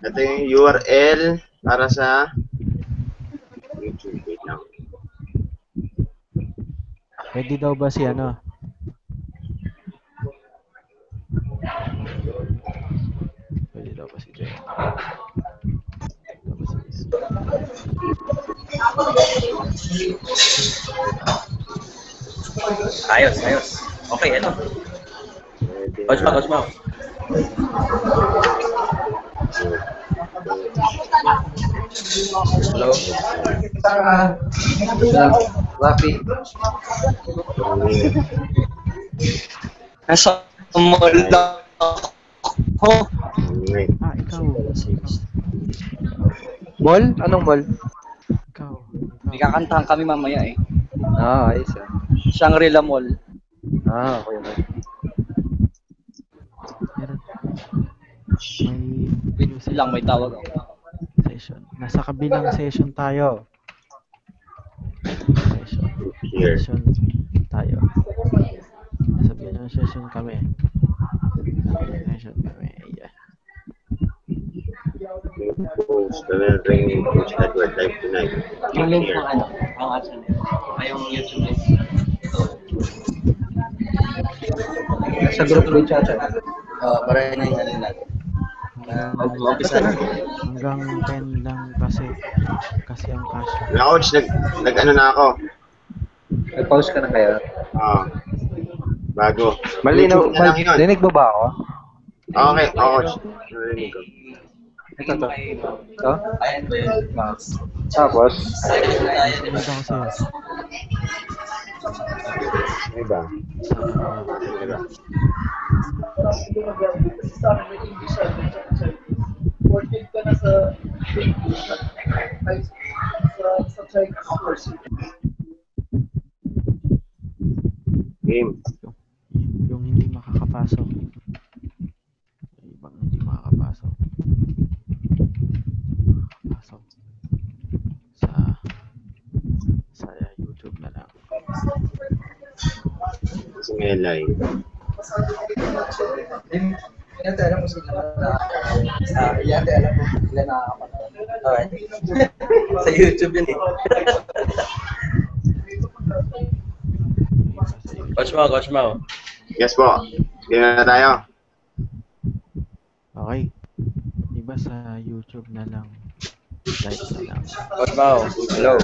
Ito yung URL para sa YouTube. Wait lang. Ready daw ba si ano? Ready daw ba si Jen? Ayos, ayos. Okay, ito. Coach Mau, Coach Mau. Hello. Rafi. Nasa mall lang ako. Ah, ikaw. Mall? Anong mall? Ikaw. May kakantahan kami mamaya eh. Ah, ayos yan. Shangri-La Mall. Ah, okay. Meron. Wait lang, may tawag ako. Session. Nasa kabilang session tayo. Here. Session tayo. Nasa kabilang session kami. Session kami. Yeah. Post. Gawin ring Coach Edward live tonight. Yung link Here. ng ano, ang action nito. Ay, yung YouTube link. Sa group ng chat. Para na yung ano natin. Mag-umpisa na. Hanggang 10 lang kasi ang cash. Na Coach, nag-ano na ako. Nag-pause ka na kaya? Bago. Malinaw. YouTube na lang yun. Dinig mo ba ako? Okay, Coach. Narinig ko. Ito to. Ito? Ayan ba yun? Tapos? Sunod ako sa'yo. Ano ba? Sa Game. yung hindi makakapasok. Yung ibang hindi makakapasok. Makakapasok sa YouTube na lang. Kasi may live. Yate alam mo sila na yate alam mo sila nakakapanood. Alright. Sa YouTube yun eh. Coach Mau, Coach Mau. Yes po. Game na tayo. Okay. Iba sa YouTube na lang. Live na lang. Coach Mau, hello.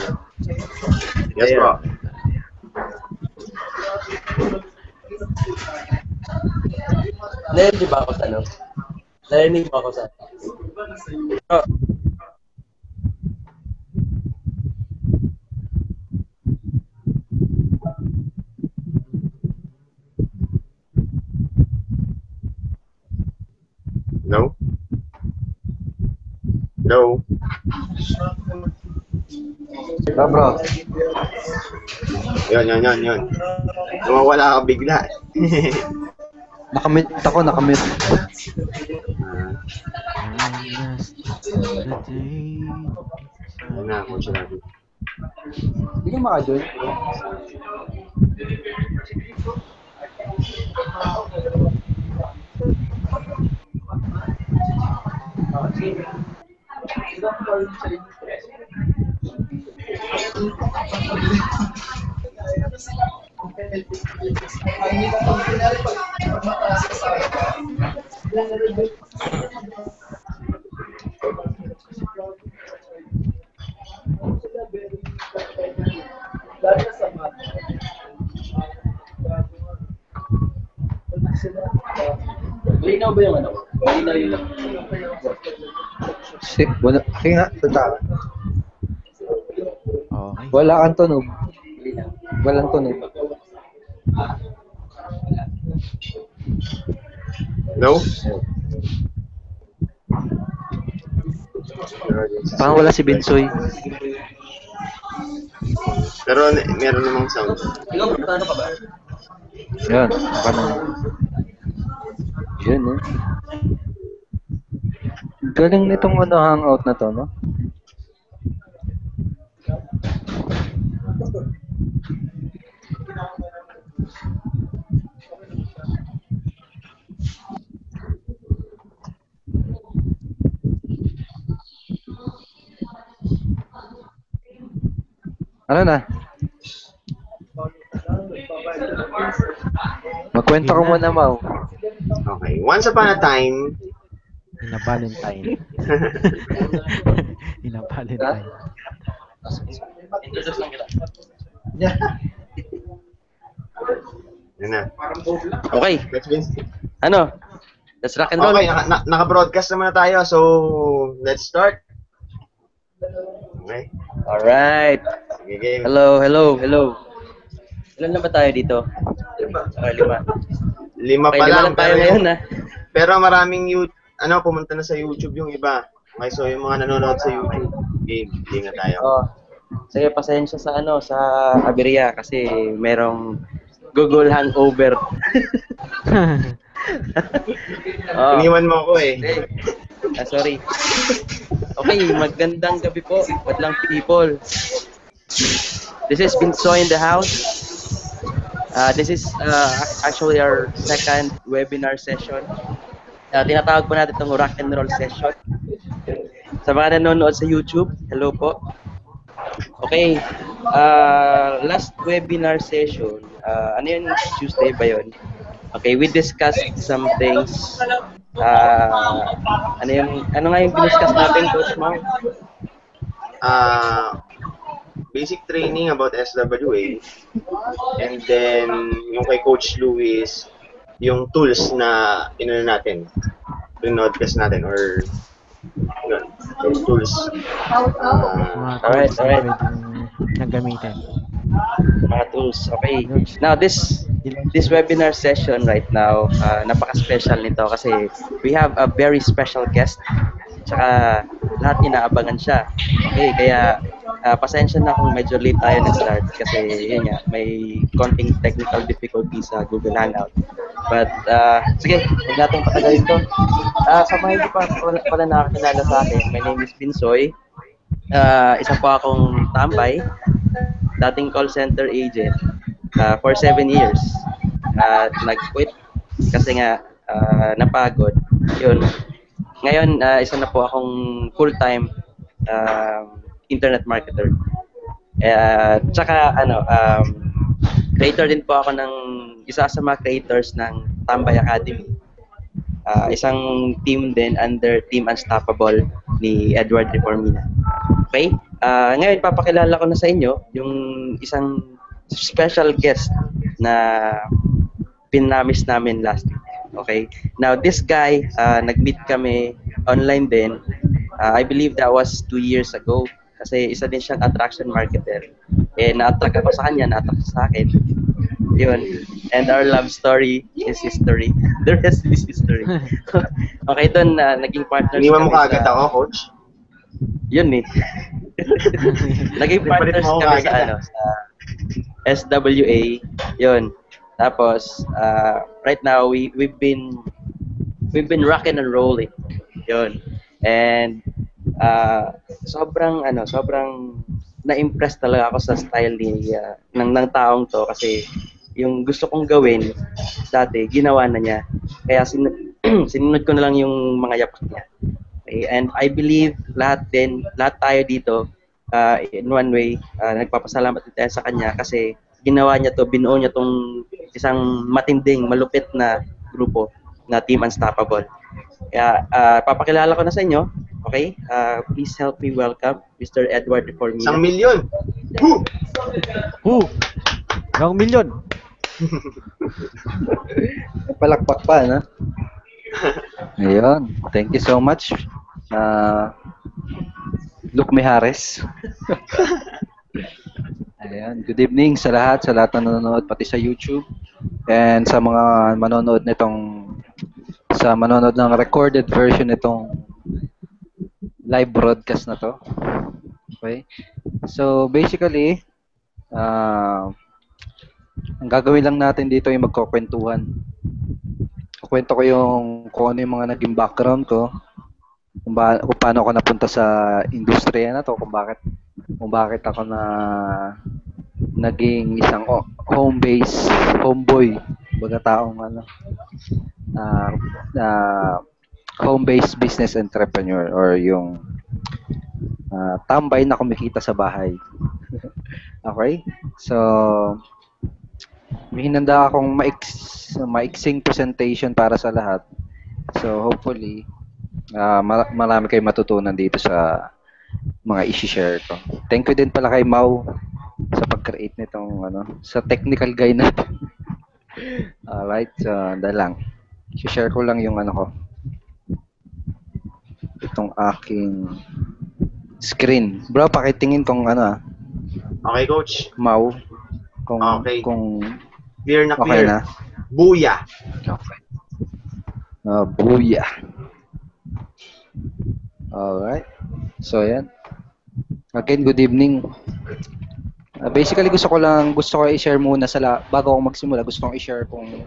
Yes po. Narinig ba ako sa ano? Narinig ba ako sa Oh. No? No? Bro. Yun. Nawawala ka bigla. Nakamute ako, nakamute. Ano na, Coach Rafi. Hindi ka makajoin. Malinaw ba yung ano? Malinaw yung Wala. Sige nga, tata. Okay. Wala kang tunog. Walang tunog. No? Parang wala si Bensoy. Pero meron namang sound. Ikaw, ano ka ba? Yan, baka na. Yun eh. Galing nitong ano, hangout na to, no? Ano na? Magkwento ko muna, Mau. Okay. Once upon a time, In a Valentine. In a Valentine. Introduce lang kita. yun na. Okay, Let's win. ano? Let's rock and roll. Okay, naka-broadcast naman na tayo. So, let's start. Okay. Alright. Sige, game. Hello. Ilan na ba tayo dito? Okay, 5. Lima Okay, pa 5 lang. lang tayo ngayon, ha? Pero maraming pumunta na sa YouTube yung iba. Okay, so yung mga nanonood sa YouTube, game, hindi na tayo. Oh. Sige, pasensya sa sa aberya kasi merong Google hangover. Oh. Iniwan mo ako eh. Sorry. Okay, magandang gabi po, madlang people. This is Binsoy in the house. This is actually our second webinar session. Tinatawag po natin itong rock and roll session. Sa mga nanonood sa YouTube, hello po. Okay, last webinar session, ano yun, Tuesday ba yun? Okay, we discussed some things. Ano nga yung diniscuss natin, Coach Mang? Basic training about SWA, and then yung kay Coach Luis, yung tools na natin, pinodcast natin, or yun, yung tools. Mga Alright, tools na alright. pwedeng gamitin. Mga tools, okay. Now, this webinar session right now, napaka-special nito kasi we have a very special guest. Tsaka lahat inaabangan siya. Okay, kaya pasensya na kung medyo late tayo nag-start kasi yun nga, may konting technical difficulty sa Google Hangout. But sige, huwag natin patagalin to. Sa mga hindi pa pala nakakilala sa akin, my name is Binsoy. Isa po akong tambay, dating call center agent for 7 years. Nag-quit kasi nga napagod. Yun. Ngayon, isa na po akong full-time internet marketer. Tsaka, creator din po ako ng isa sa mga creators ng Tambay Academy. Isang team din under Team Unstoppable ni Edward Reformina. Okay? Ngayon, papakilala ko na sa inyo yung isang special guest na pinamis namin last week. Okay? Now, this guy, nag-meet kami online din. I believe that was 2 years ago. Kasi isa din siyang attraction marketer. Na-attract ako sa kanya, na-attract sa akin. Yun. And our love story is history. The rest is history. Okay, doon, naging partners Iniwan mo kami kaagad ako, Coach? Yun eh. Naging partners kami sa SWA. Yun. Tapos, right now, we've been rocking and rolling. Yun. And sobrang na-impress talaga ako sa style ng taong to kasi yung gusto kong gawin dati, ginawa na niya. Kaya sinunod ko na lang yung mga yapak niya. Okay? And I believe lahat tayo dito, in one way, nagpapasalamat din tayo sa kanya kasi ginawa niya to, binuo niya tong isang matinding, malupit na grupo na Team Unstoppable. Kaya papakilala ko na sa inyo. Okay? Please help me welcome Mr. Edward Reformina. 1 milyon! Ilang milyon? Palakpak pa, no? Ayun. Thank you so much. Luke Mijares. Ayan. Good evening sa lahat na nanonood, pati sa YouTube. And sa mga manonood ng recorded version nitong live broadcast na to. Okay? So, basically, ang gagawin lang natin dito ay magkukwentuhan. Kukwento ko kung ano yung mga naging background ko, kung paano ako napunta sa industriya na to, kung bakit ako naging isang homeboy, baga taong home-based business entrepreneur, or yung tambay na kumikita sa bahay. Okay? So, may hinanda akong maiksing presentation para sa lahat. So, hopefully, marami kayong matutunan dito sa mga i-share ko. Thank you din pala kay Mau sa pag-create nitong sa technical guy natin. Alright, so dahil lang. I-share ko lang yung ko. Itong aking screen. Bro, pakitingin kung Okay, coach. Mau. Kung, Okay. Kung Clear na okay clear. na. Buya. Okay. Booyah. Alright. So, yan. Again, good evening. Basically, gusto ko i-share muna bago ako magsimula, gusto kong i-share kung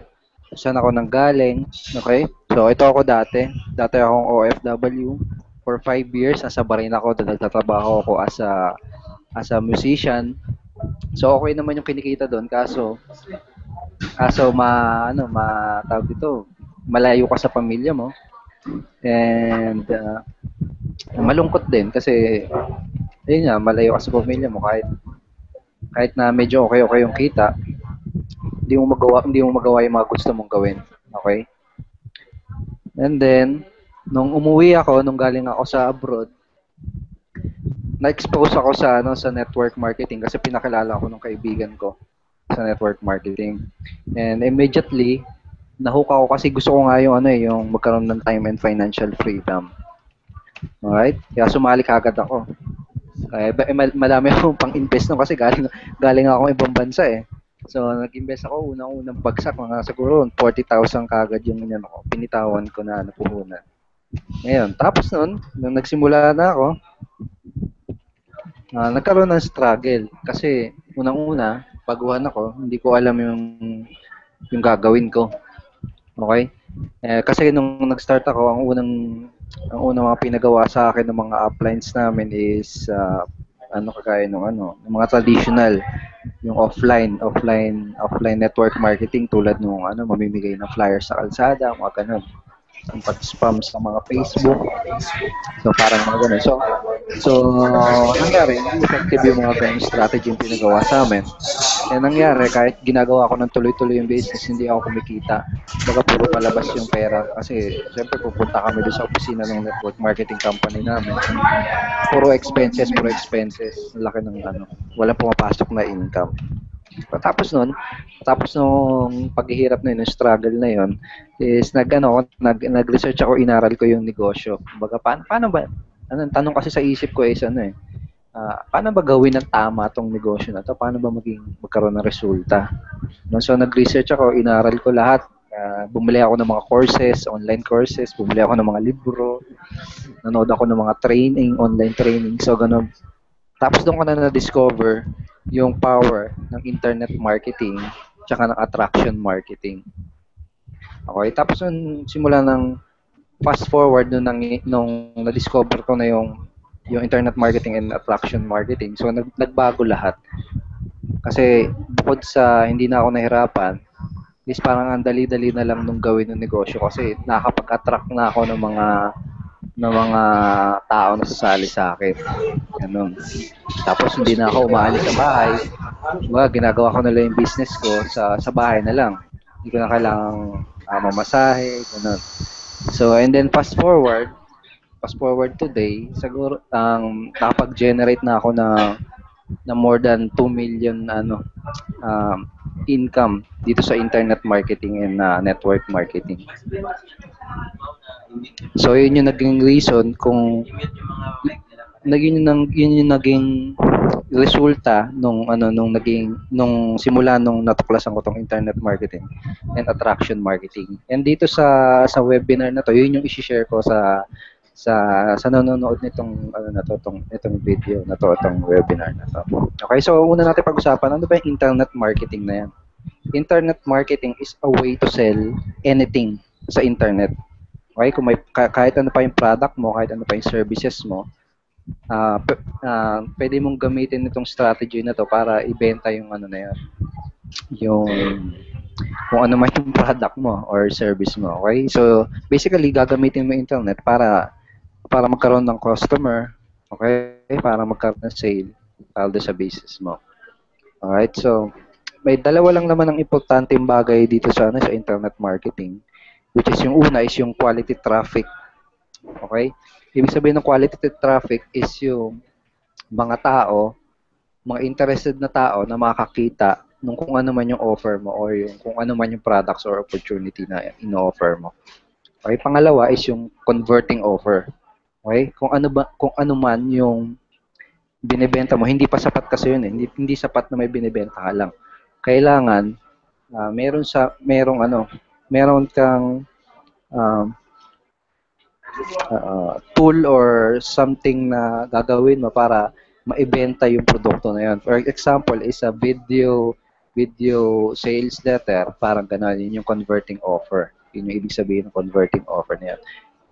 saan ako nanggaling. Okay? So, ito ako dati. Dati akong OFW. For 5 years, nasa Bahrain ako. Nagtatrabaho ako as a musician. So, okay naman yung kinikita doon. Kaso tawag dito, malayo ka sa pamilya mo. And, malungkot din kasi, ayun nga, malayo ka sa pamilya mo kahit na medyo okay yung kita, hindi mo magawa yung mga gusto mong gawin. Okay? And then, nung umuwi ako, nung galing ako sa abroad, na-expose ako sa network marketing kasi pinakilala ako ng kaibigan ko sa network marketing. And immediately, nahook ako kasi gusto ko nga yung magkaroon ng time and financial freedom. Alright? Kaya sumali kagad ako. Madami akong pang-invest nun kasi galing ako ibang bansa eh. So, nag-invest ako, unang bagsak, mga siguro 40,000 kagad yung pinitawan ko na napuhunan. Ngayon, tapos nun, nung nagsimula na ako, nagkaroon ng struggle. Kasi, unang-una, baguhan ako, hindi ko alam yung gagawin ko. Okay? Kasi nung nag-start ako, ang unang mga pinagawa sa akin ng mga uplines namin is kagaya ng mga traditional, yung offline network marketing tulad nung mamimigay ng flyers sa kalsada, mga ganun. Ang pag-spam sa mga Facebook. So parang mga ganun. So nangyari, effective yung mga ganun strategy yung pinagawa sa amin. Nangyari, kahit ginagawa ko ng tuloy-tuloy yung business, hindi ako kumikita. Baga puro palabas yung pera. Kasi, siyempre, pupunta kami doon sa opisina ng network marketing company namin. Puro expenses. Ang laki ng walang pumapasok na income. Tapos nung paghihirap na yun, yung struggle na yun, is nag-research ako, inaral ko yung negosyo. Baga, paano ba? Tanong kasi sa isip ko is paano ba gawin ng tama tong negosyo na to? Paano ba magkaroon ng resulta? So, nag-research ako, inaral ko lahat. Bumili ako ng mga courses, online courses, bumili ako ng mga libro, nanood ako ng mga online training. So, ganun. Tapos doon ko na na-discover yung power ng internet marketing tsaka ng attraction marketing. Okay? Tapos simula ng fast forward nung na-discover ko na yung internet marketing and attraction marketing. So, nagbago lahat. Kasi, bukod sa hindi na ako nahirapan, is parang ang dali-dali na lang nung gawin ng negosyo kasi nakakapag-attract na ako ng mga tao na sasali sa akin. Ganun. Tapos, hindi na ako umaalis sa bahay. Ginagawa ko na lang yung business ko sa bahay na lang. Hindi ko na kailangang mamasahe, ganun. So, and then fast forward today, siguro nakapag-generate na ako na more than 2 million income dito sa internet marketing and network marketing. So yun yung naging reason kung yun yung naging resulta nung simula nung natuklasan ko tong internet marketing and attraction marketing. And dito sa webinar na to, yun yung i-share ko sa nanonood nitong itong video na to, itong webinar na to. Okay, so una natin pag-usapan, ano ba yung internet marketing na yan? Internet marketing is a way to sell anything sa internet. Okay, kung kahit ano pa yung product mo, kahit ano pa yung services mo, pwede mong gamitin itong strategy na to para ibenta yung na yan, yung kung ano man yung product mo or service mo. Okay, so basically gagamitin mo yung internet para magkaroon ng customer, okay, para magkaroon ng sale para sa business mo. Alright, so may dalawa lang naman ang importanteng bagay dito sa sa internet marketing, which is yung una is yung quality traffic. Okay? Ibig sabihin ng quality traffic is yung mga tao, mga interested na tao na makakita nung kung ano man yung offer mo or yung kung ano man yung products or opportunity na ino-offer mo. Okay, pangalawa is yung converting offer. Okay? Kung ano man yung binebenta mo, hindi pa sapat kasi yun eh. Hindi sapat na may binebenta ka lang. Kailangan meron kang um, tool or something na gagawin mo para maibenta yung produkto na yun. For example, is a video sales letter, parang gano'n, yun yung converting offer. Yun yung ibig sabihin ng converting offer na yan.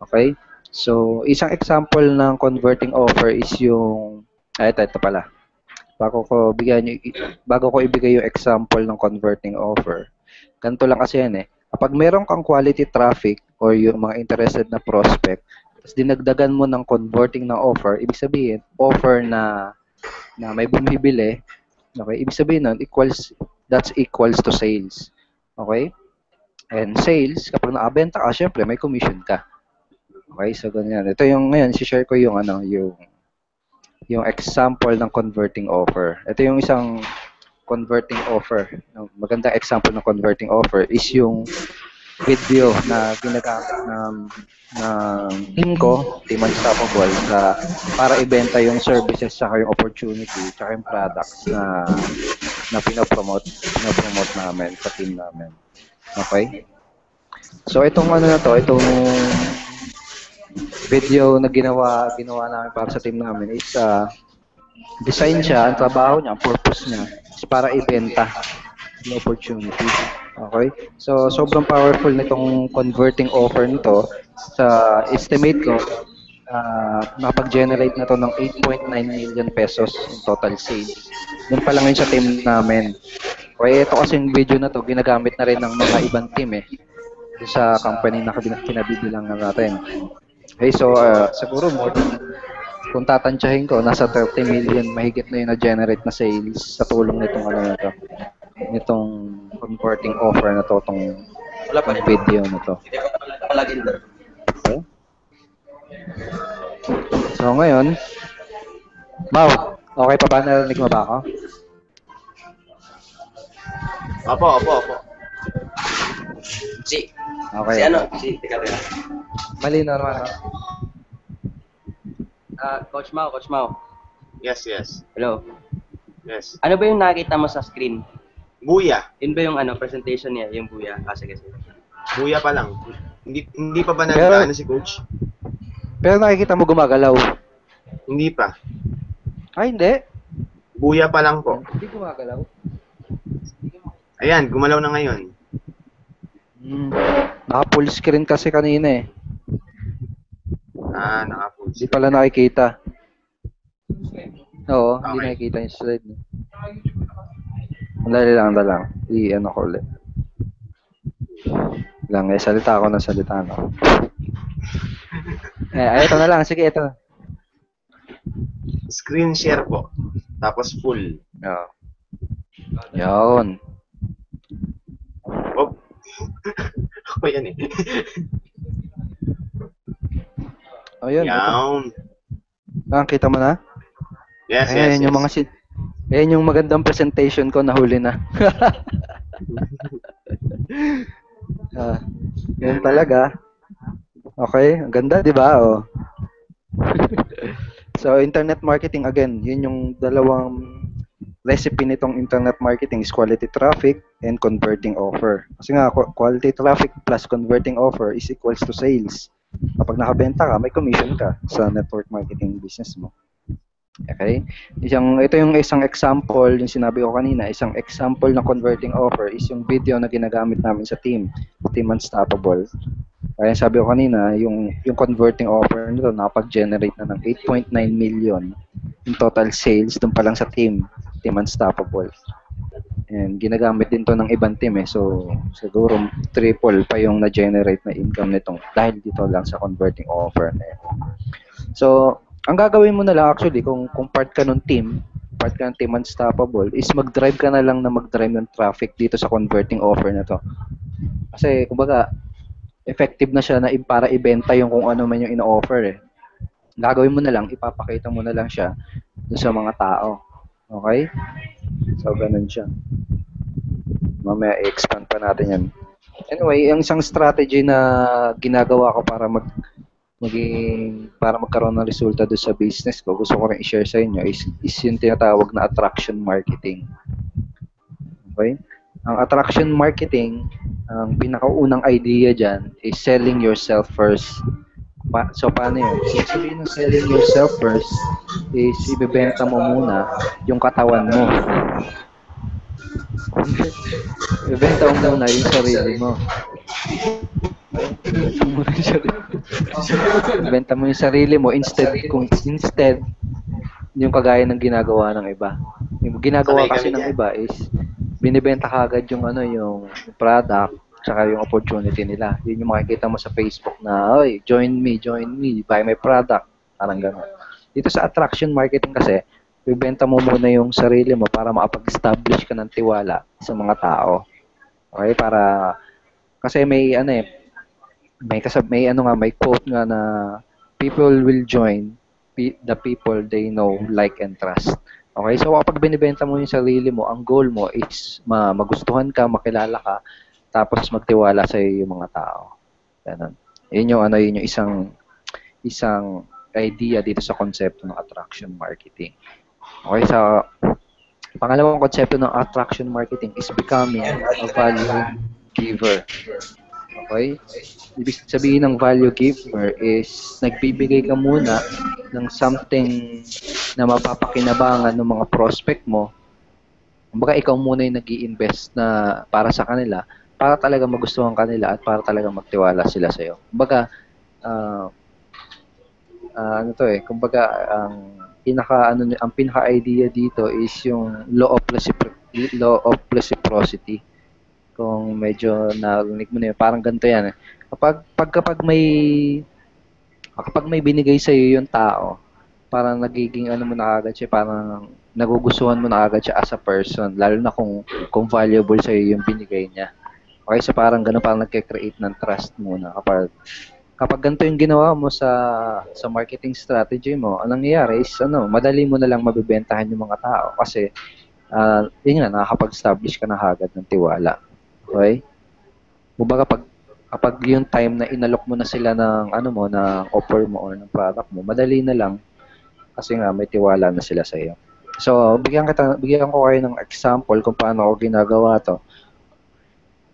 Okay? So, isang example ng converting offer is yung, ito pala. Bago ko ibigay yung example ng converting offer, ganito lang kasi yan eh. Kapag meron kang quality traffic or yung mga interested na prospect, tapos dinagdagan mo ng converting na offer, ibig sabihin, offer na may bumibili, okay? Ibig sabihin nun, that's equals to sales. Okay? And sales, kapag nakabenta ka, syempre may commission ka. Okay? So, ganyan. Ito yung, ngayon, share ko yung, yung example ng converting offer. Ito yung isang converting offer. Magandang example ng converting offer is yung video na ginagamit ng team ko, Team Unstoppable, para ibenta yung services saka yung opportunity saka yung products na pinopromote namin sa team namin. Okay? So itong itong video na ginawa namin para sa team namin is design siya, ang trabaho niya, ang purpose niya is para ibenta yung opportunity. Okay? So sobrang powerful nitong converting offer nito. Sa estimate ko, nakapag-generate na to ng 8.9 million pesos in total sales. Doon pa lang yun sa team namin. Okay, ito kasi yung video na to ginagamit na rin ng mga ibang team sa company na kinabibilangan natin. Okay, so siguro kung tatantyahin ko, nasa 30 million mahigit na yung na-generate na sales sa tulong nitong converting offer na to, itong video na to. Okay. So ngayon, Mau, okay pa ba? Narinig mo ba ako? Opo. Okay. Teka. Malinaw naman. Coach Mau. Yes. Hello. Yes. Ano ba yung nakita mo sa screen? Buya. Yun ba yung presentation niya, yung buya? Sige. Buya pa lang. Hindi pa ba nagdaan si coach? Pero nakikita mo gumagalaw. Hindi pa. Ay, hindi. Buya pa lang po. Hindi gumagalaw. Ayan, gumalaw na ngayon. Naka full screen kasi kanina eh. Naka-full. Hindi pala nakikita. Oo, Okay. hindi nakikita yung slide. Dali lang. I-ano ko ulit. Salita ako ng salita, no? Ito na lang. Sige, ito. Screen share po. Tapos full. Oo. Yun. Oh. Ako yan eh. Ayun. Yan. Kita mo na? Yes. Ayan yung mga ayan yung magandang presentation ko, nahuli na. Yan talaga. Okay, ang ganda, di ba? Oh. So, internet marketing, again, yun yung dalawang recipe nitong internet marketing is quality traffic and converting offer. Kasi nga, quality traffic plus converting offer is equals to sales. Kapag nakabenta ka, may commission ka sa network marketing business mo. Okay? Ito yung isang example, yung sinabi ko kanina, isang example na converting offer is yung video na ginagamit namin sa Team Unstoppable. Kaya sabi ko kanina, yung converting offer nito nakapag-generate na ng 8.9 million in total sales dun pa lang sa Team Unstoppable. And ginagamit din to ng ibang team So siguro triple pa yung na-generate na income nitong dahil dito lang sa converting offer na yun. So ang gagawin mo na lang actually kung part ka ng team, part ka ng Team Unstoppable, is mag-drive ka na lang na mag-drive ng traffic dito sa converting offer na to. Kasi, kumbaga, effective na siya na para ibenta yung kung ano man yung ino-offer eh. Gagawin mo na lang, ipapakita mo na lang siya dun sa mga tao. Okay? So, ganun siya. Mamaya i-expand pa natin yan. Anyway, ang isang strategy na ginagawa ko para para magkaroon ng resulta doon sa business ko, gusto ko rin i-share sa inyo is yung tinatawag na attraction marketing. Okay? Ang attraction marketing, ang pinakaunang idea dyan is selling yourself first. So, paano yun? So, sabihin ng selling yourself first is ibebenta mo muna yung katawan mo. Ibebenta mo muna yung sarili mo. Ibenta mo yung sarili mo instead yung kagaya ng ginagawa ng iba. Yung ginagawa kasi ng iba is binibenta kagad yung yung product tsaka yung opportunity nila. Yun yung makikita mo sa Facebook na, oy, join me, buy my product. Parang gano'n. Dito sa attraction marketing kasi, ibenta mo muna yung sarili mo para makapag-establish ka ng tiwala sa mga tao. Okay? Kasi may may quote nga na people will join the people they know, like, and trust. Okay? So, kapag binibenta mo yung sarili mo, ang goal mo is magustuhan ka, makilala ka, tapos magtiwala sa iyo yung mga tao. Ganun. Yun yung isang idea dito sa konsepto ng attraction marketing. Okay, sa pangalawang konsepto ng attraction marketing is becoming a value giver. Okay? Ibig sabihin ng value giver is nagbibigay ka muna ng something na mapapakinabangan ng mga prospect mo. Kumbaga ikaw muna yung nag-i-invest na para sa kanila, para talaga magustuhan kanila at para talaga magtiwala sila sa iyo. Kumbaga kumbaga ang pinaka-idea dito is yung law of reciprocity. Kung medyo narinig mo na yun, parang ganito yan. Kapag may binigay sa iyo yung tao, parang nagiging mo na agad siya, parang nagugustuhan mo na agad siya as a person, lalo na kung valuable sa iyo yung binigay niya. Okay, so parang gano'n, parang nagke-create ng trust muna. Kapag ganito yung ginawa mo sa marketing strategy mo, anong nangyayari is madali mo na lang mabibentahan yung mga tao kasi yun nga, nakakapag-establish ka na agad ng tiwala. Okay? Kumbaga kapag yung time na inalok mo na sila ng ng offer mo or ng product mo, madali na lang kasi nga may tiwala na sila sa iyo. So, bigyan ko kayo ng example kung paano ako ginagawa to.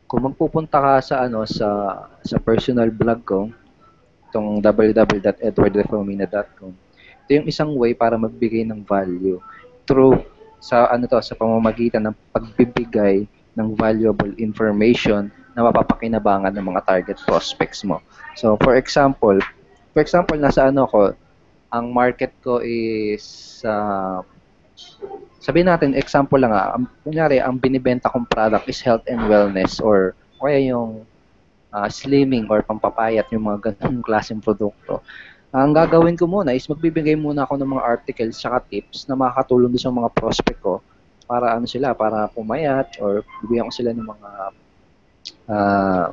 Kung magpupunta ka sa personal blog ko, itong www.edwardrefomina.com, ito yung isang way para magbigay ng value through sa pamamagitan ng pagbibigay ng valuable information na mapapakinabangan ng mga target prospects mo. So, for example, nasa ang market ko is sabihin natin, example lang kunyari, ang binibenta kong product is health and wellness or kaya yung slimming or pampapayat, yung mga ganung klaseng produkto. Ang gagawin ko muna is magbibigay muna ako ng mga articles saka tips na makakatulong din sa mga prospect ko para para pumayat or bibigyan ko sila ng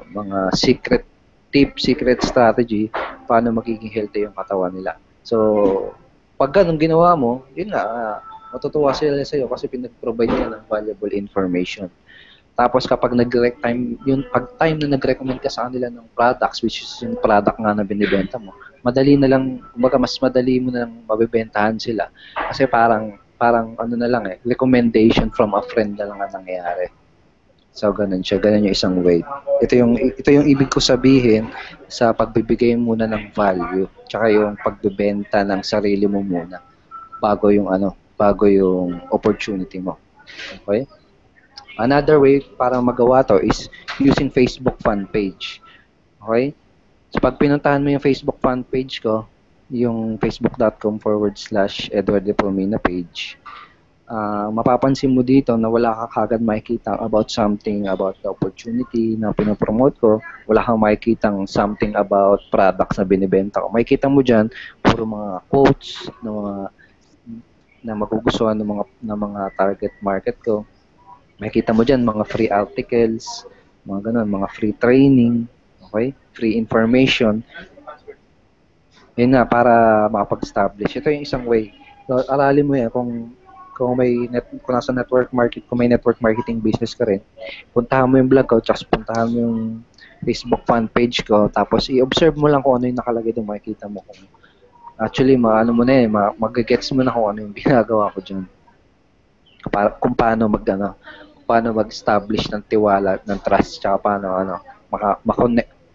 mga secret tips, secret strategy paano magiging healthy yung katawan nila. So, pag ganun ginawa mo, yun nga, matutuwa sila sa iyo kasi pinag-provide ka ng valuable information. Tapos kapag time na nag-recommend ka sa kanila ng products, which is yung product nga na binibenta mo, madali na lang, kumbaga mas madali mo na lang mabibentahan sila. Kasi parang recommendation from a friend na lang ang nangyayari. So ganun siya, ganun yung isang way. Ito yung ibig ko sabihin sa pagbibigay muna ng value, tsaka yung pagbebenta ng sarili mo muna bago yung opportunity mo. Okay? Another way para magawa to is using Facebook fan page. Okay? So pag pinuntahan mo yung Facebook fan page ko, yung facebook.com/Edward Defomina page, mapapansin mo dito na wala ka kagad makikita about something about the opportunity na pinopromote ko. Wala kang makikita something about products na binibenta ko. Makikita mo dyan, puro mga quotes, na magugustuhan ng mga target market ko. Makikita mo dyan mga free articles, mga ganun, mga free training, okay? Free information. Yun nga, para makapag-establish. Ito yung isang way. So, aralin mo yan kung nasa kung may network marketing business ka rin, puntahan mo yung blog ko, tapos puntahan mo yung Facebook fan page ko, tapos i-observe mo lang kung ano yung nakalagay doon, makikita mo kung actually, mag-gets mo na kung ano yung ginagawa ko dyan. Kung paano mag-establish ng tiwala, ng trust, tsaka paano,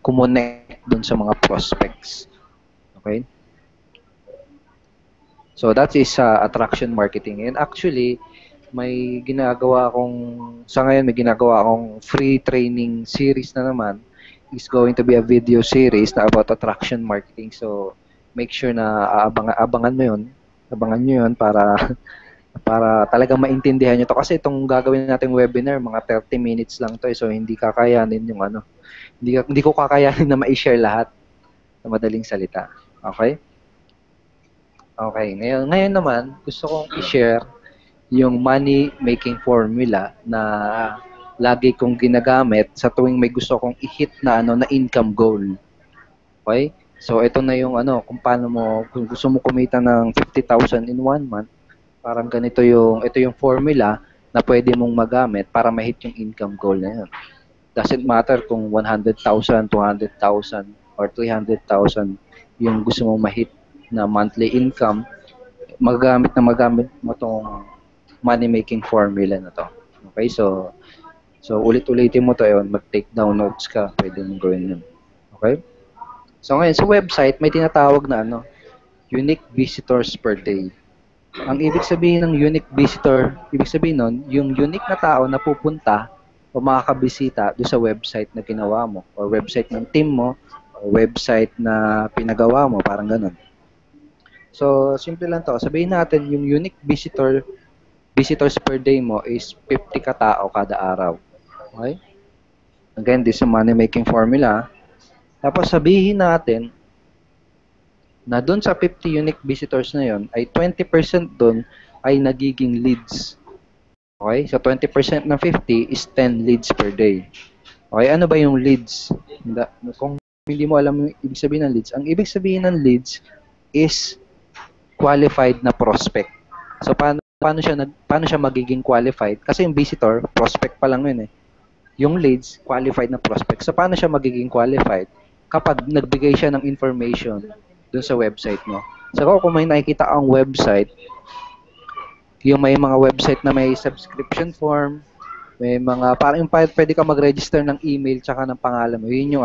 kumonect dun sa mga prospects. Okay? So, that is attraction marketing. And actually, sa ngayon, may ginagawa akong free training series na naman. It's going to be a video series na about attraction marketing. So, make sure na abangan nyo yun para talagang maintindihan nyo to. Kasi itong gagawin nating webinar, mga 30 minutes lang to. So, hindi kakayanin hindi ko kakayanin na ma-share lahat sa madaling salita. Okay? Okay. Ngayon naman, gusto kong i-share yung money-making formula na lagi kong ginagamit sa tuwing may gusto kong i-hit na income goal. Okay? So, ito na yung kung gusto mo kumita ng 50,000 in 1 month, parang ito yung formula na pwede mong magamit para ma-hit yung income goal na yun. Doesn't matter kung 100,000, 200,000, or 300,000 yung gusto mong ma-hit na monthly income, magamit mo tong money-making formula na to. Okay? So ulit-ulitin mo to yun, mag-take down notes ka, pwede mong gawin yun. Okay? So ngayon, sa website, may tinatawag na unique visitors per day. Ang ibig sabihin ng unique visitor, ibig sabihin nun, yung unique na tao na pupunta o makakabisita doon sa website na ginawa mo, or website ng team mo, or website na pinagawa mo, parang ganun. So, simple lang to. Sabihin natin, yung unique visitors per day mo is 50 katao kada araw. Okay? Again, this is a money-making formula. Tapos sabihin natin na doon sa 50 unique visitors na yon ay 20% doon ay nagiging leads. Okay? So 20% ng 50 is 10 leads per day. Okay? Ano ba yung leads? Kung hindi mo alam yung ibig sabihin ng leads, ang ibig sabihin ng leads is qualified na prospect. So paano siya magiging qualified? Kasi yung visitor, prospect pa lang yun eh. Yung leads, qualified na prospect. So paano siya magiging qualified? Kapag nagbigay siya ng information dun sa website mo. So kung may nakikita ang website, yung may mga website na may subscription form, may mga parang pwede ka mag-register ng email tsaka ng pangalan mo. Yun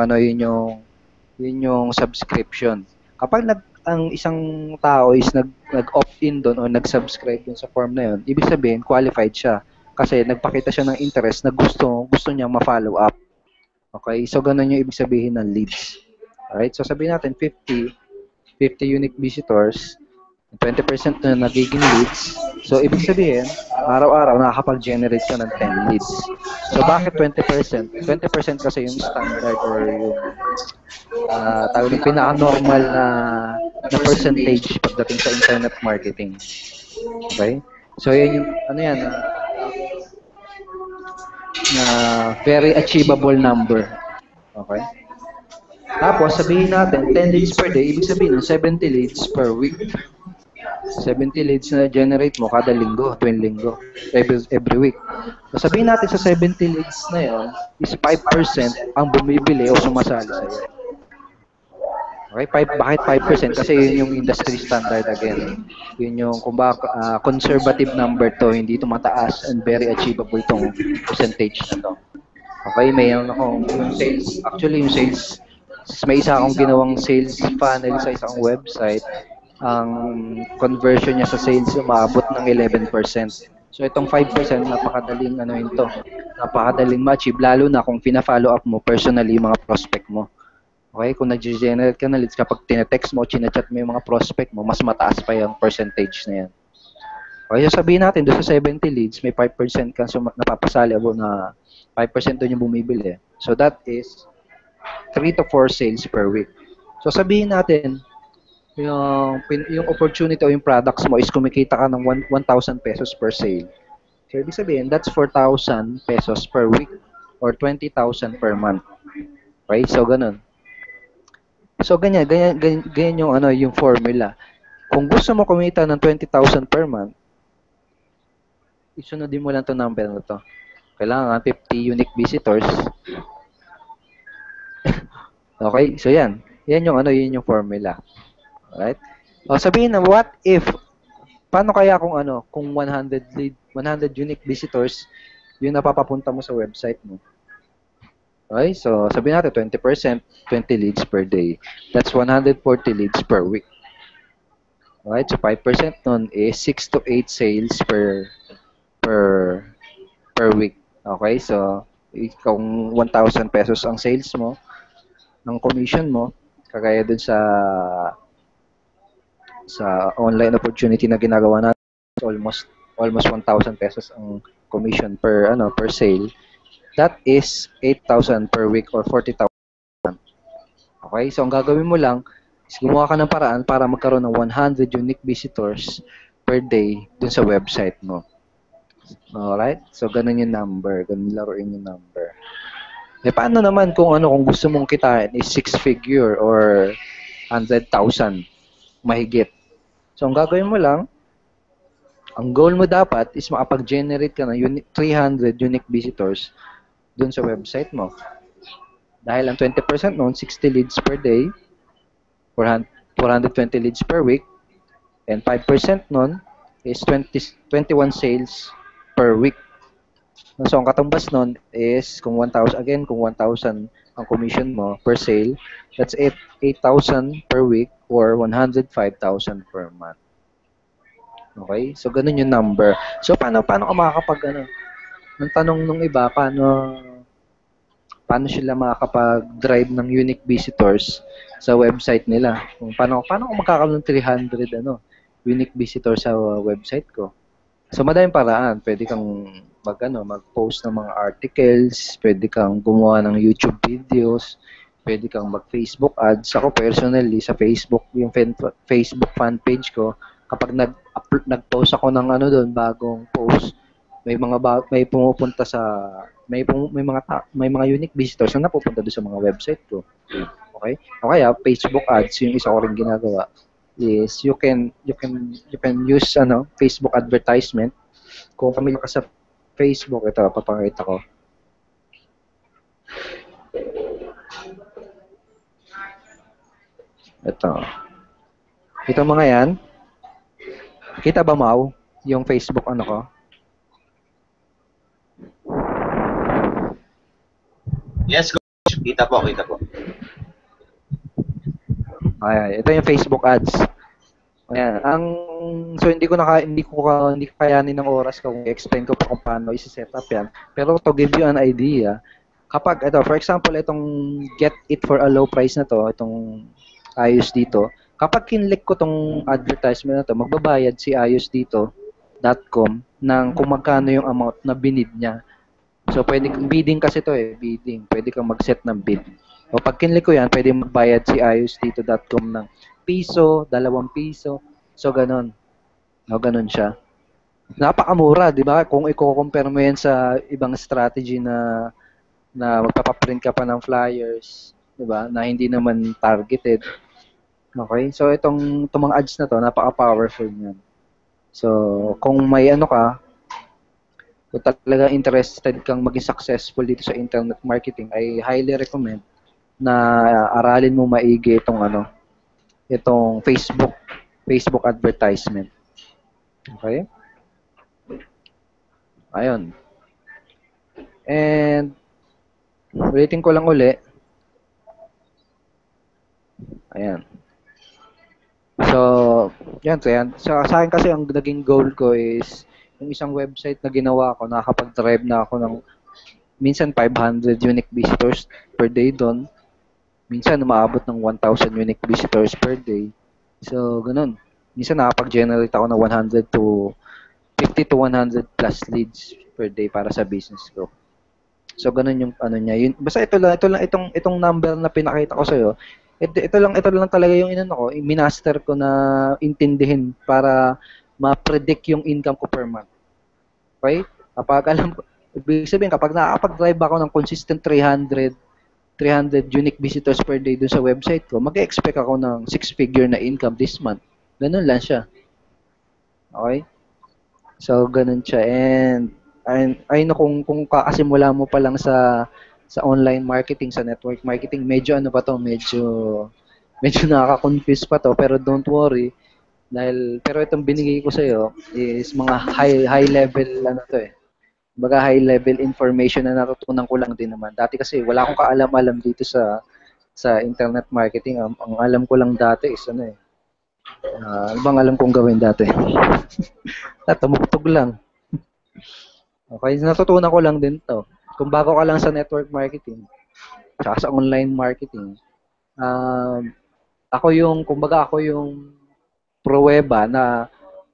yung subscription. Kapag ang isang tao is nag-opt-in doon o nag-subscribe dun sa form na yun, ibig sabihin qualified siya kasi nagpakita siya ng interest na gusto niya ma-follow up. Okay? So, ganun yung ibig sabihin ng leads. Alright? So, sabihin natin 50 unique visitors, 20% na nagiging leads. So, ibig sabihin, araw-araw nakakapag-generate ka ng 10 leads. So, bakit 20%? 20% kasi yung standard or yung tawag yung pinaka-normal na percentage pagdating sa internet marketing. Okay? So, yun yung, very achievable number. Okay? Tapos, sabihin natin, 10 leads per day, ibig sabihin, 70 leads per week. 70 leads na generate mo kada linggo, tuwing linggo, every week. So, sabihin natin sa 70 leads na yon is 5% ang bumibili o sumasali sa'yo. Okay, bakit 5%? Kasi yun yung industry standard again. Yun yung conservative number to, hindi ito mataas and very achievable tong percentage na to. Okay, mayroon akong yung sales. Actually, yung sales, may isa akong ginawang sales funnel sa isang website. Ang conversion niya sa sales umaabot ng 11%. So itong 5% napakadaling napakadaling ma-achieve lalo na kung pina-follow up mo personally yung mga prospect mo. Okay, kung nag-generate ka na leads kapag tinetext mo o chinachat mo yung mga prospect mo, mas mataas pa yung percentage na yan. Okay, so sabihin natin doon sa 70 leads, may 5% kang napapasali abo na 5% doon yung bumibili. So that is 3 to 4 sales per week. So sabihin natin yung opportunity o yung products mo is kumikita ka ng 1,000 pesos per sale. So, ibig sabihin, that's 4,000 pesos per week or 20,000 per month. Okay? So, ganun. So, ganyan yung, yung formula. Kung gusto mo kumita ng 20,000 per month, isunodin mo lang itong number na to. Kailangan 50 unique visitors. Okay? So, yan. Yan yung formula. Alright? O, sabihin na, what if, paano kaya kung 100 unique visitors, yung napapapunta mo sa website mo? Okay? So, sabihin natin, 20%, 20 leads per day. That's 140 leads per week. Alright? So, 5% nun is 6 to 8 sales per week. Okay? So, kung 1,000 pesos ang sales mo, ng commission mo, kagaya dun sa online opportunity na ginagawa natin, almost 1,000 pesos ang commission per sale. That is 8,000 per week or 40,000. Okay? So, ang gagawin mo lang is gumawa ka ng paraan para magkaroon ng 100 unique visitors per day dun sa website mo. Alright? So, ganun yung number. Ganun laruin yung number. Eh, paano naman kung gusto mong kitain is 6-figure or 100,000 mahigit? So, ang gagawin mo lang, ang goal mo dapat is makapag-generate ka ng 300 unique visitors dun sa website mo. Dahil ang 20% noon, 60 leads per day, 420 leads per week, and 5% noon is 21 sales per week. So, ang katumbas nun is, kung 1,000 ang commission mo per sale, that's 8,000 per week or 105,000 per month. Okay? So, ganun yung number. So, paano ka makakapag, ang tanong nung iba, paano sila makakapag-drive ng unique visitors sa website nila? Kung paano ko magkakaroon ng 300, unique visitors sa website ko? So, madaming paraan. Pwede kang mag-post ng mga articles, pwede kang gumawa ng YouTube videos, pwede kang mag-Facebook ads. Ako personally, sa Facebook, yung Facebook fan page ko, kapag nag-post ako ng doon, bagong post, may pumupunta sa may mga unique visitors na napupunta doon sa mga website ko. Okay? O kaya Facebook ads, yung isa ko ring ginagawa is you can use Facebook advertisement. Kung familiar ka sa Facebook, ito papakita ko. Ito mga yan. Kita ba, Mau? Yung Facebook ko? Yes, coach. Kita po. Ito yung Facebook ads. Ayan. So hindi ko kayanin ng oras kung i-explain ko pa kung paano i-set up yan. Pero to give you an idea, kapag for example, itong get it for a low price na to, itong ayos dito, kapag kinlik ko tong advertisement na to, magbabayad si ayos dito.com ng kung magkano yung amount na binid niya. So pwede bidding kasi to bidding. Pwede kang mag-set ng bid. O pag kinlik ko yan, pwede magbayad si ayos dito.com ng piso, 2 piso. So, ganun. Ganun siya. Napakamura, di ba? Kung i-compare mo yan sa ibang strategy na magpapaprint ka pa ng flyers, di ba? Na hindi naman targeted. Okay? So, itong mga ads na to, napaka-powerful niyan. So, kung may kung talaga interested kang maging successful dito sa internet marketing, I highly recommend na aralin mo maigi itong Facebook advertisement. Okay? Ayun. And ulitin ko lang uli. Ayan. So, yan. So, sa akin kasi ang naging goal ko is yung isang website na ginawa ko, nakakapag-drive na ako ng minsan 500 unique visitors per day doon. Minsan umaabot ng 1,000 unique visitors per day. So, ganun. Minsan nakapag-generate ako ng 100 to 50 to 100 plus leads per day para sa business ko. So, ganun yung niya. Basta ito lang itong number na pinakita ko sa iyo. ito lang talaga yung inano ko, minaster ko na intindihin para ma-predict yung income ko per month. Okay? Kapag alam ko, ibig sabihin, kapag nakakapag-drive ako ng consistent 300 unique visitors per day dun sa website ko, mag-expect ako ng 6-figure na income this month. Ganun lang siya. Okay? So, ganun siya. And I know kung kakasimula mo pa lang sa online marketing, sa network marketing, medyo ano pa to, medyo nakaka-confuse pa to, pero don't worry. Pero itong binigay ko sa iyo is mga high level ano to eh. Baga high level information na natutunan ko lang din naman. Dati kasi wala akong kaalam-alam dito sa internet marketing. Ang alam ko lang dati is ano eh. Ano bang alam kong gawin dati? Tumugtog lang. Okay, natutunan ko lang din to. Kung bago ka lang sa network marketing, tsaka sa online marketing, ako yung pruweba na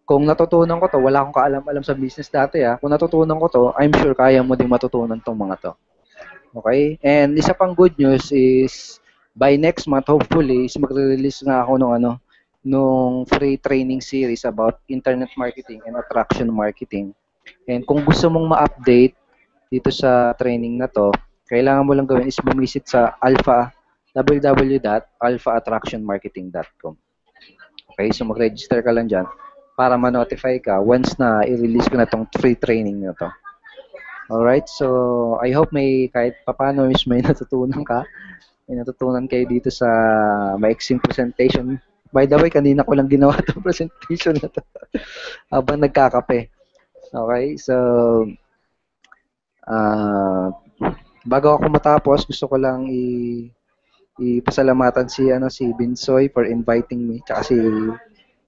kung natutunan ko to, wala akong kaalam-alam sa business dati kung natutunan ko to, I'm sure kaya mo din matutunan tong mga to. Okay? And isa pang good news is by next month, hopefully, is magre-release nga ako nung free training series about internet marketing and attraction marketing. And kung gusto mong ma-update dito sa training na to, kailangan mo lang gawin is bumisit sa www.alphaattractionmarketing.com. Okay, so mag-register ka lang dyan para ma-notify ka once na i-release ko na tong free training na to. Alright, so I hope kahit papano is may natutunan ka. May natutunan kayo dito sa maiksing presentation. By the way, kanina ko lang ginawa itong presentation na to habang nagkakape. Okay, so bago ako matapos, gusto ko lang ipasalamatan si Binsoy for inviting me, tsaka si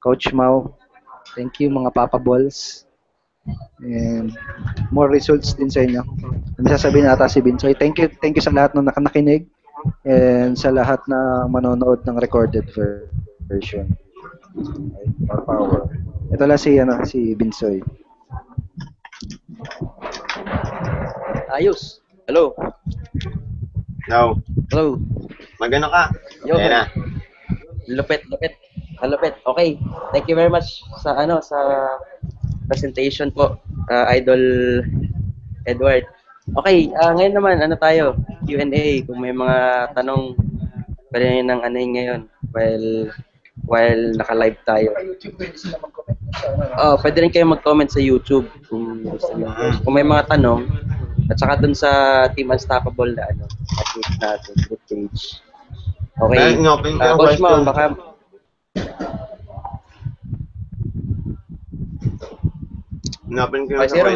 Coach Mau. Thank you mga Papa Balls. And more results din sa inyo. Ano sasabihin nata si Binsoy? Thank you sa lahat ng nakinig and sa lahat na manonood ng recorded version. Okay, more power. Ito lang si Binsoy. Ayos. Hello. No. Hello. Magano ka? Yo. Ayan na. Lupit. Okay. Thank you very much sa presentation po, Idol Edward. Okay, ngayon naman tayo? Q&A kung may mga tanong pwede nang ngayon while naka-live tayo. Pwede rin kayo mag-comment sa YouTube kung gusto niyo. Kung may mga tanong at saka dun sa Team Unstoppable na page natin, group page. Okay. Coach Mo, baka Open ko yung question.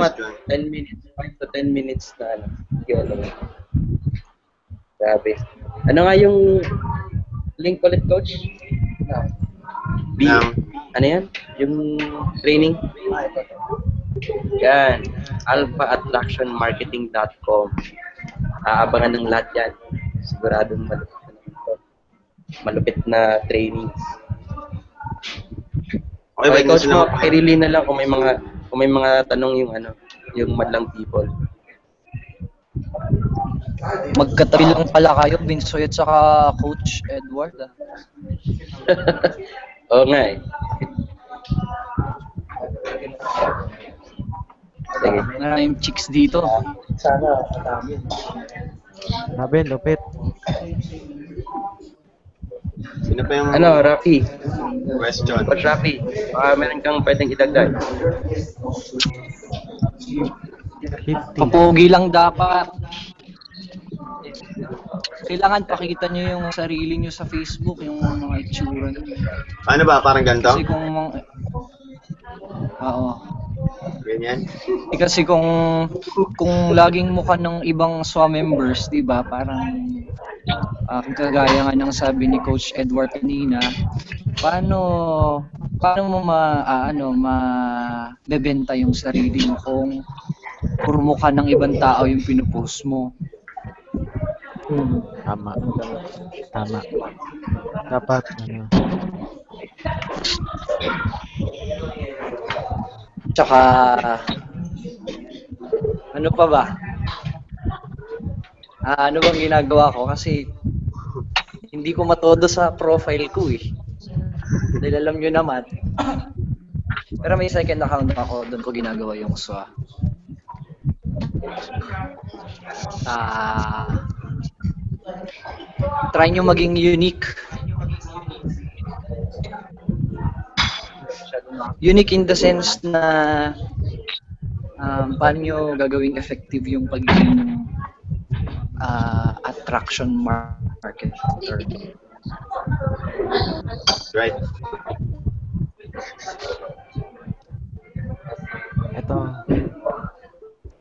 10 minutes, 5 to 10 minutes na Grabe. Ano nga yung link ulit, Coach? Ano yan? Yung training? Yan. alphaattractionmarketing.com. Aabangan ng lahat yan. Siguradong malupit na trainings. Okay, Coach Mo, pakirili na lang kung may mga tanong yung madlang people. Magkatabi lang pala kayo, Binsoy at saka Coach Edward. Oo nga eh. Sige. Maraming chicks dito. Sana madami. Sabi, lupit. Sino pa yung Rafi? question? Coach Rafi, meron kang pwedeng idagdag. 50. Papogi lang dapat. Kailangan pakita nyo yung sarili nyo sa Facebook, yung mga itsura nyo. Ano ba? Parang ganito? Kasi Ganyan? Kasi kung laging mukha ng ibang SWA members, di ba, parang kagaya nga ng sabi ni Coach Edward kanina, paano mo mabebenta yung sarili mo kung puro mukha ng ibang tao yung pinupost mo? Tama. Dapat, Tsaka, ano pa ba? Ano bang ginagawa ko? Kasi, hindi ko matodo sa profile ko eh. Dahil alam nyo naman. Pero may second account ako, doon ko ginagawa yung SWA. Try nyo maging unique. Unique in the sense na paano nyo gagawing effective yung pagiging attraction marketer. Right. Ito.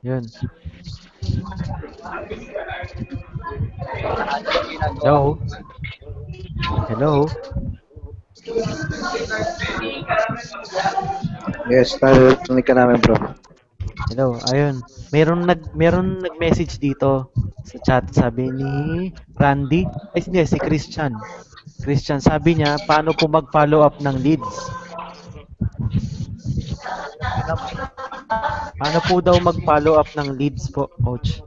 Yun. Hello? Hello? Yes, narinig ka namin, bro. Hello, ayun. Meron nag-message dito sa chat, sabi ni Randy, hindi, si Christian. Christian, sabi niya, paano po mag-follow up ng leads? Paano po daw mag-follow up ng leads po, coach?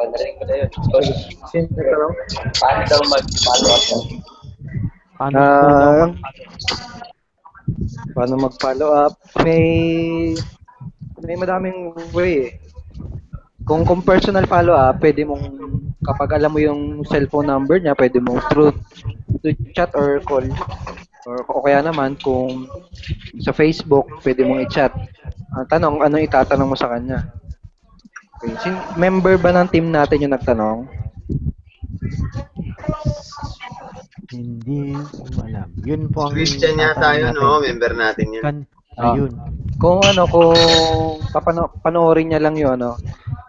Narinig ko na yun. Paano daw mag-follow up? Paano po daw Paano mag-follow up? May madaming way eh. Kung personal follow up, pwede mong, kapag alam mo yung cellphone number niya, pwede mong through chat or call. O kaya naman, kung sa Facebook, pwede mong i-chat. Ang tanong, ano itatanong mo sa kanya? Okay. Member ba ng team natin yung nagtanong? Hindi ko alam. Yun po ang Christian yata yun, no? Member natin yun. Ayun. Kung panoorin niya lang yun, no?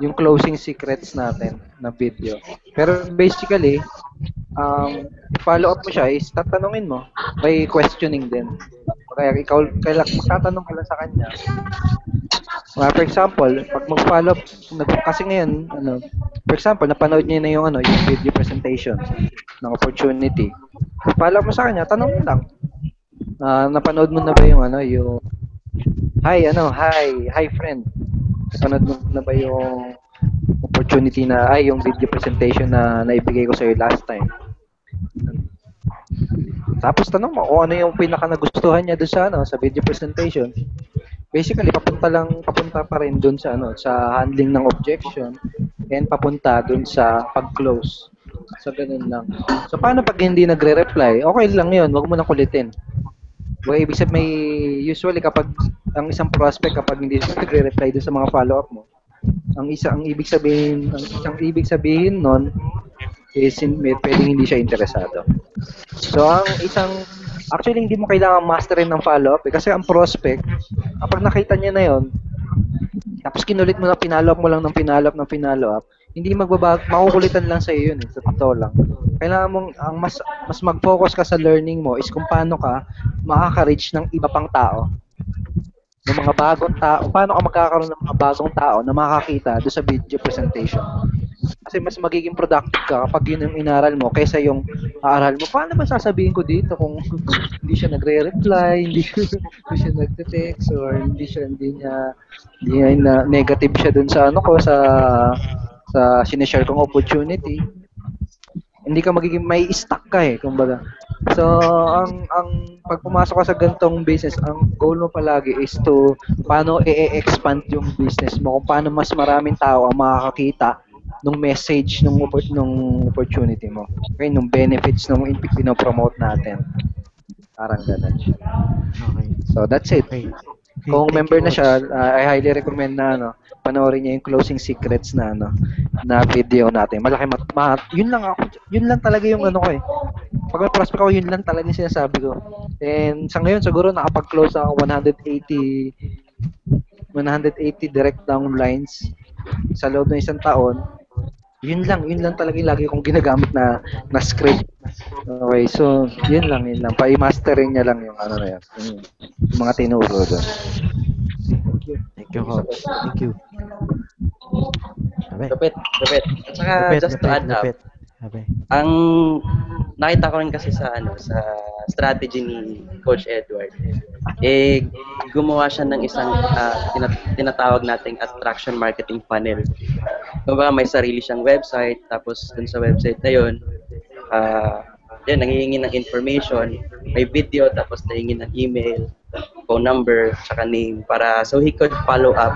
Yung closing secrets natin na video. Pero basically, follow up mo siya is tatanungin mo by questioning din. Kaya ikaw magtatanong ka lang sa kanya. For example, pag mag-follow up, kasi ngayon, for example, napanood niya na yung video presentation ng opportunity. Follow up mo sa kanya, tanong mo lang. Napanood mo na ba yung hi friend. Napanood mo na ba yung opportunity yung video presentation na naibigay ko sa iyo last time? Tapos tanong mo kung ano yung pinaka nagustuhan niya doon sa video presentation. Basically, papunta pa rin doon sa handling ng objection and papunta doon sa pag-close. So, ganun lang. So, paano pag hindi nagre-reply? Okay lang yun, wag mo nang kulitin. Ibig sabihin, usually kapag ang isang prospect kapag hindi nagre-reply doon sa mga follow-up mo, ang ibig sabihin nun is pwedeng hindi siya interesado. So, actually, hindi mo kailangan masterin ng follow-up kasi ang prospect, kapag nakita niya na yon, tapos kinulit mo na pinalo-up mo lang ng pinalo-up, hindi magbabago, makukulitan lang sa iyo yun, sa totoo lang. Kailangan mong, mas mag-focus ka sa learning mo is kung paano ka makaka-reach ng iba pang tao. Ng mga bagong tao, paano ka magkakaroon ng mga bagong tao na makakita doon sa video presentation. Kasi mas magiging productive ka kapag yun ang inaral mo kaysa yung aaral mo. Paano ba sasabihin ko dito kung hindi siya nagre-reply, hindi siya nagte-text, or hindi niya na negative siya dun sa sa sinishare kong opportunity. Hindi ka magiging may stuck ka kumbaga. So, ang pag pumasok ka sa ganitong business, ang goal mo palagi is to paano i-expand yung business mo, kung paano mas maraming tao ang makakakita nung message nung opportunity mo. Okay, nung benefits nung pinopromote natin. Parang ganun. Okay. So, that's it. Okay. Kung member na siya, I highly recommend na panoorin niya yung closing secrets na video natin. Malaki yun lang talaga yung ko Pag may prospect ako, yun lang talaga yung sinasabi ko. And sa ngayon siguro nakapag-close ako 180 direct downlines sa loob ng isang taon. Yun lang talaga yung lagi kong ginagamit na script. Okay, so yun lang. Pa-mastering niya lang yung na yan. Yung mga tinuro doon. Thank you, coach. Thank you. Lupit. At saka, just to add up, ang nakita ko rin kasi sa strategy ni Coach Edward, gumawa siya ng isang tinatawag nating attraction marketing funnel. Kumbaga may sarili siyang website, tapos dun sa website na yun, nangihingi ng information, may video, tapos nangihingi ng email, phone number, saka name, so he could follow up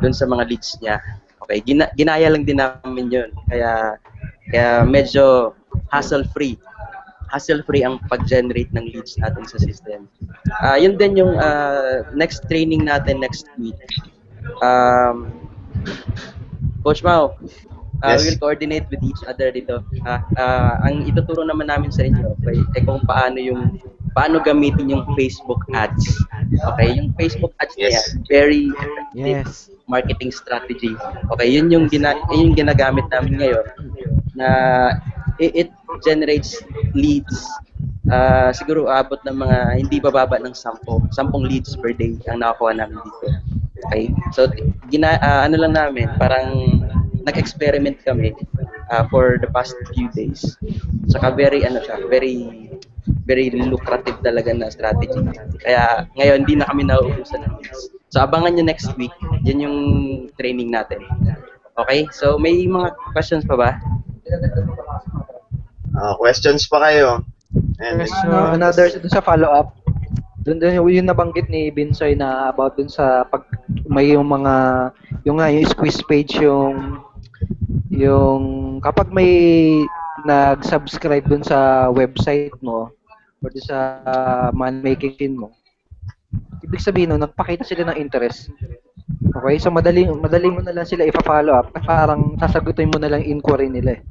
dun sa mga leads niya. Okay, ginaya lang din namin yun. Kaya medyo hassle-free ang pag-generate ng leads natin sa system. Yun din yung next training natin next week. Coach Mau, Yes. we will coordinate with each other dito. Ang ituturo naman namin sa inyo ay kung paano gamitin yung Facebook ads. Okay, yung Facebook ads na yan, very effective marketing strategy. Okay, yun yung ginagamit namin ngayon na it generates leads. Siguro abot ng mga hindi bababa ng 10 leads per day ang nakakuha namin dito. Okay? So ano lang namin, parang nag-experiment kami for the past few days. Saka very lucrative talaga na strategy. Kaya ngayon hindi na kami nauubusan ng leads. So abangan nyo next week, yan yung training natin. Okay? So may mga questions pa ba? Questions pa kayo? And Another dun sa follow-up, dun yung nabanggit ni Binsoy na about dun sa pag may yung squeeze page yung kapag may nag-subscribe dun sa website mo or dun sa man-making pin mo, ibig sabihin nagpakita sila ng interest. Okay, so madali mo na lang sila ipa-follow up, parang sasagutin mo na lang inquiry nila.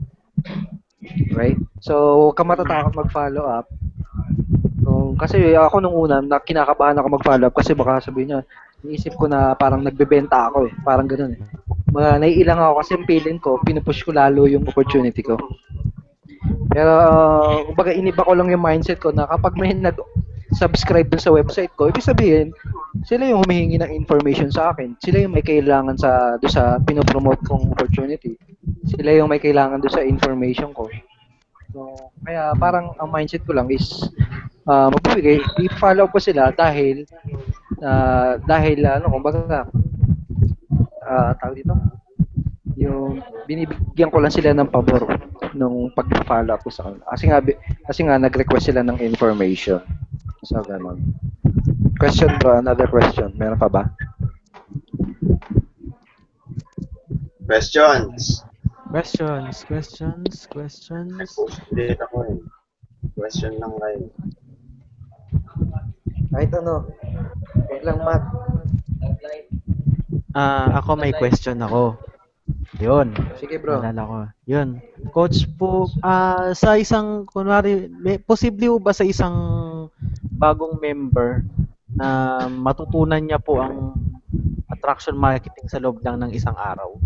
Right? So, huwag ka matatakot mag-follow up. Kasi ako nung una, kinakabahan ako mag-follow up kasi baka sabihin niya, iniisip ko na parang nagbebenta ako parang ganoon naiilang ako kasi yung feeling ko, pinupush ko lalo yung opportunity ko. Pero, kumbaga iniba ko lang yung mindset ko na kapag may nag-subscribe dun sa website ko, ibig sabihin, sila yung humihingi ng information sa akin. Sila yung may kailangan doon sa pinopromote kong opportunity. Sila yung may kailangan doon sa information ko. So, kaya parang ang mindset ko lang is magbibigay, i-follow ko sila dahil kumbaga tawag dito, yung binibigyan ko lang sila ng pabor nung pag-follow up ko sa kanila. Kasi nga nag-request sila ng information. So, gano'n. Question bro, another question. Meron pa ba? questions. Questions. Nag-post-it ako Question lang kayo. Kahit ano. Kahit lang Matt. Ako may question ako. Yun. Sige bro. Naalala ko. Yun. Coach po, sa isang, kunwari, posible ba sa isang bagong member na matutunan niya po ang attraction marketing sa loob lang ng isang araw?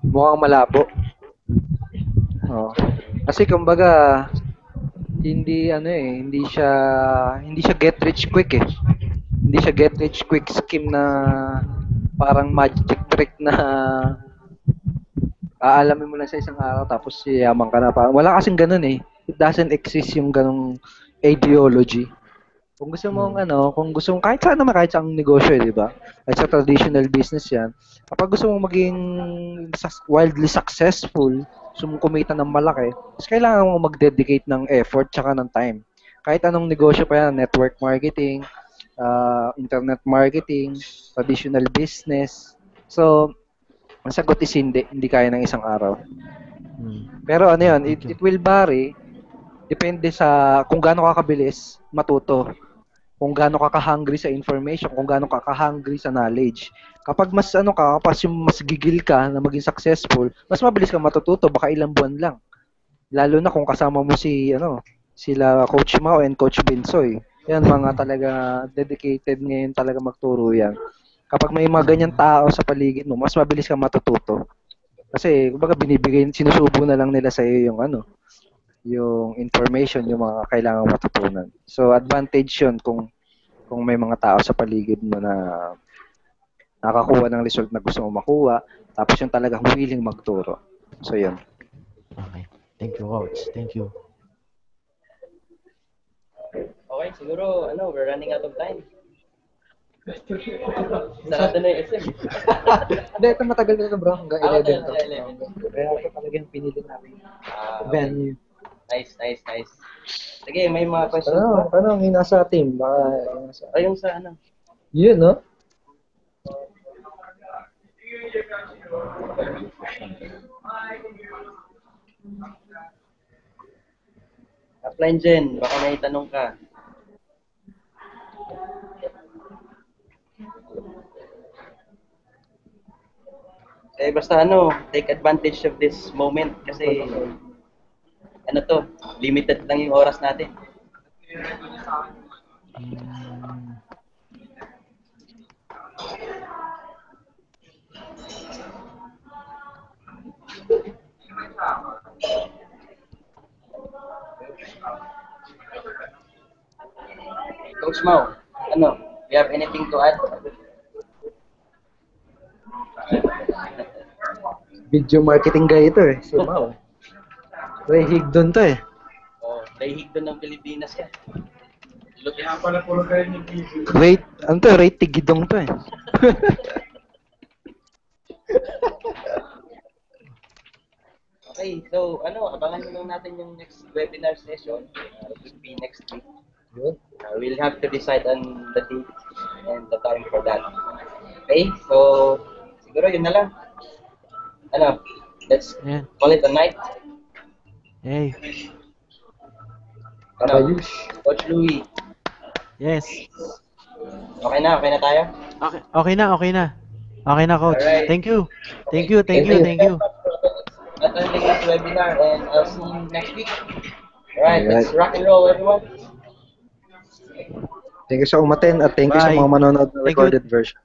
Mukhang malabo. Kasi kumbaga hindi siya get rich quick eh. Hindi siya get rich quick scheme na parang magic trick na aalamin mo lang sa isang araw tapos yaman ka na. Wala kasing ganun eh. It doesn't exist yung ganung ideology. Kung gusto mong kahit saan naman, kahit saang negosyo, di ba? Kahit sa traditional business yan. Kapag gusto mong maging wildly successful, gusto mong kumita ng malaki, mas kailangan mo mag-dedicate ng effort tsaka ng time. Kahit anong negosyo pa yan, network marketing, internet marketing, traditional business. So, ang sagot is hindi kaya ng isang araw. Pero ano yun, it will vary. Depende sa kung gaano ka kabilis matuto, kung gaano ka ka-hungry sa information, kung gaano ka ka-hungry sa knowledge. Kapag mas mas gigil ka na maging successful, mas mabilis ka matututo, baka ilang buwan lang. Lalo na kung kasama mo sila Coach Mau and Coach Binsoy. Yan mga talaga dedicated ngayon talaga magturo yan. Kapag may mga ganyan tao sa paligid mo, mas mabilis ka matututo. Kasi kumbaga sinusubo na lang nila sa iyo yung information, yung mga kailangan matutunan. So, advantage yun kung may mga tao sa paligid mo na nakakuha ng result na gusto mo makuha, tapos yung talagang willing magturo. So, yun. Okay. Thank you, coach. Thank you. Okay, siguro, we're running out of time. Sarado na yung SM. Hindi, ito matagal na ito bro, hanggang 11 to. hanggang 11. Kaya ito talaga yung pinili namin. Okay. Venue. Nice. Sige, may mga questions Ano, ba? yung nasa team? Baka yung nasa... Yung sa Yun, no? Upline Jen, baka may tanong ka. Basta take advantage of this moment kasi limited lang yung oras natin. Coach Mau, you have anything to add? Video marketing guy ito eh. Si Mau. Ray Higdon to eh. Ray Higdon ng Pilipinas yan. Rate Tigidong to eh. Okay, so abangan nyo lang natin yung next webinar session. It will be next week. Yun. We'll have to decide on the date and the time for that. Okay, so siguro yun na lang. Let's call it a night. Hey. Coach Louie. Yes. Okay na tayo? Okay na, coach. Alright. Thank you. Attending this webinar and I'll see you next week. Alright, let's rock and roll everyone. Thank you sa umaten at thank you sa Bye. mga manonood ng Thank you. recorded version.